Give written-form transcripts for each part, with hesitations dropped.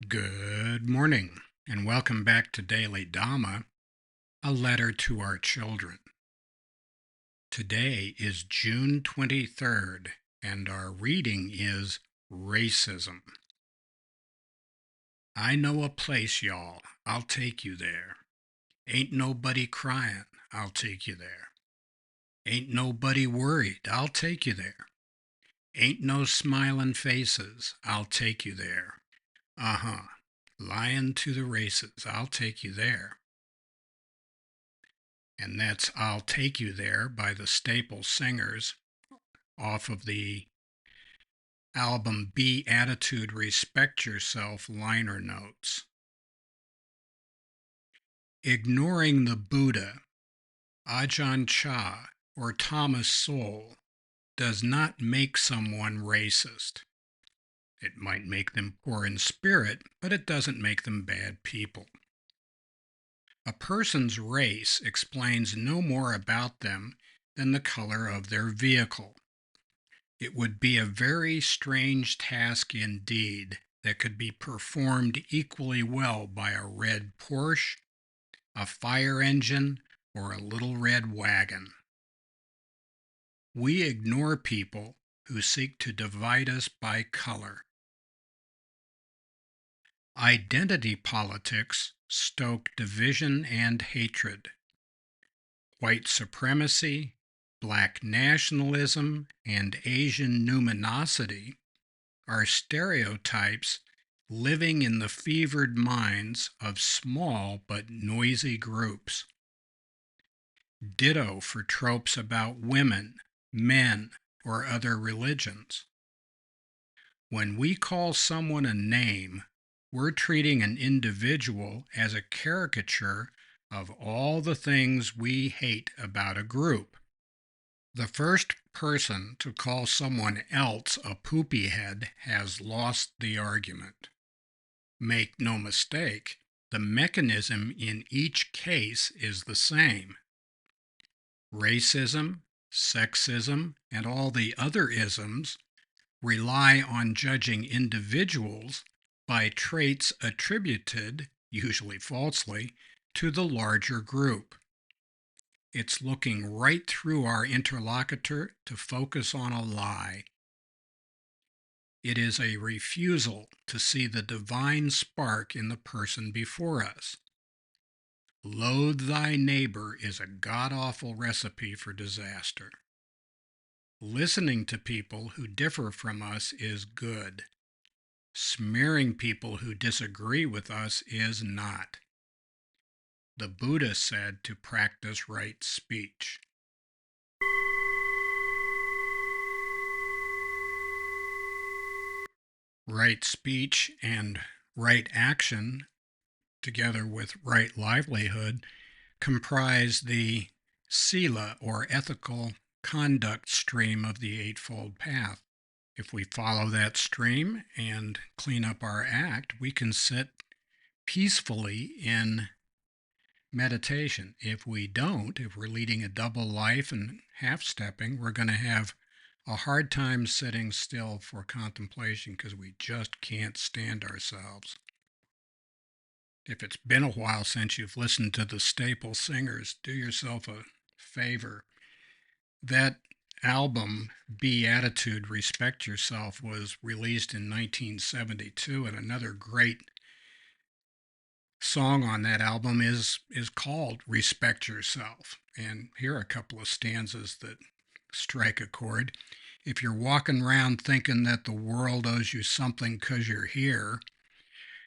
Good morning, and welcome back to Daily Dhamma, a letter to our children. Today is June 23rd, and our reading is Racism. I know a place, y'all. I'll take you there. Ain't nobody crying. I'll take you there. Ain't nobody worried. I'll take you there. Ain't no smiling faces. I'll take you there. Uh-huh. Lying to the races. I'll take you there. And that's I'll Take You There by the Staple Singers off of the album Be Attitude, Respect Yourself liner notes. Ignoring the Buddha, Ajahn Chah, or Thomas Sowell does not make someone racist. It might make them poor in spirit, but it doesn't make them bad people. A person's race explains no more about them than the color of their vehicle. It would be a very strange task indeed that could be performed equally well by a red Porsche, a fire engine, or a little red wagon. We ignore people who seek to divide us by color. Identity politics stoke division and hatred. White supremacy, black nationalism, and Asian numinosity are stereotypes living in the fevered minds of small but noisy groups. Ditto for tropes about women, men, or other religions. When we call someone a name, we're treating an individual as a caricature of all the things we hate about a group. The first person to call someone else a poopy head has lost the argument. Make no mistake, the mechanism in each case is the same. Racism, sexism, and all the other isms rely on judging individuals by traits attributed, usually falsely, to the larger group. It's looking right through our interlocutor to focus on a lie. It is a refusal to see the divine spark in the person before us. Loathe thy neighbor is a god-awful recipe for disaster. Listening to people who differ from us is good. Smearing people who disagree with us is not. The Buddha said to practice right speech. Right speech and right action, together with right livelihood, comprise the sila, or ethical conduct stream of the Eightfold Path. If we follow that stream and clean up our act, we can sit peacefully in meditation. If we don't, if we're leading a double life and half-stepping, we're going to have a hard time sitting still for contemplation because we just can't stand ourselves. If it's been a while since you've listened to the Staple Singers, do yourself a favor. That album, Be Attitude, Respect Yourself, was released in 1972, and another great song on that album is called Respect Yourself. And here are a couple of stanzas that strike a chord. If you're walking around thinking that the world owes you something because you're here,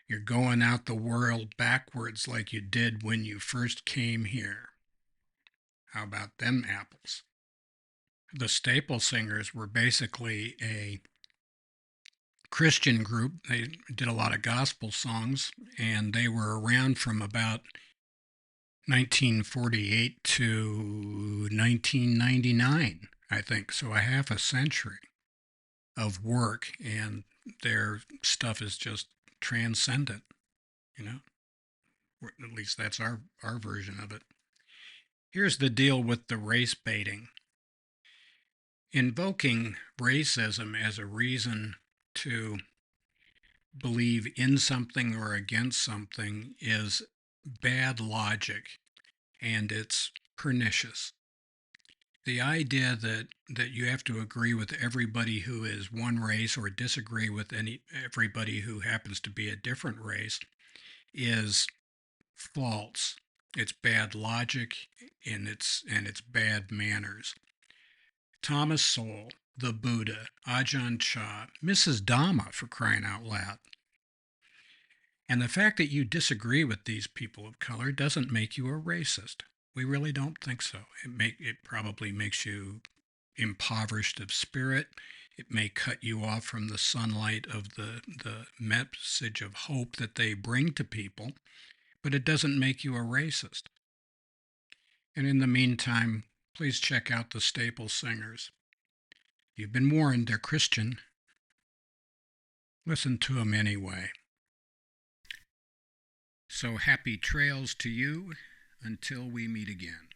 you're going out the world backwards like you did when you first came here. How about them apples? The Staple Singers were basically a Christian group. They did a lot of gospel songs, and they were around from about 1948 to 1999, I think. So a half a century of work, and their stuff is just transcendent, you know? At least that's our version of it. Here's the deal with the race baiting. Invoking racism as a reason to believe in something or against something is bad logic, and it's pernicious. The idea that you have to agree with everybody who is one race or disagree with everybody who happens to be a different race is false. It's bad logic, and it's bad manners. Thomas Sowell, the Buddha, Ajahn Chah, Mrs. Dhamma, for crying out loud. And the fact that you disagree with these people of color doesn't make you a racist. We really don't think so. It probably makes you impoverished of spirit. It may cut you off from the sunlight of the message of hope that they bring to people, but it doesn't make you a racist. And in the meantime, please check out the Staple Singers. You've been warned, they're Christian. Listen to them anyway. So happy trails to you until we meet again.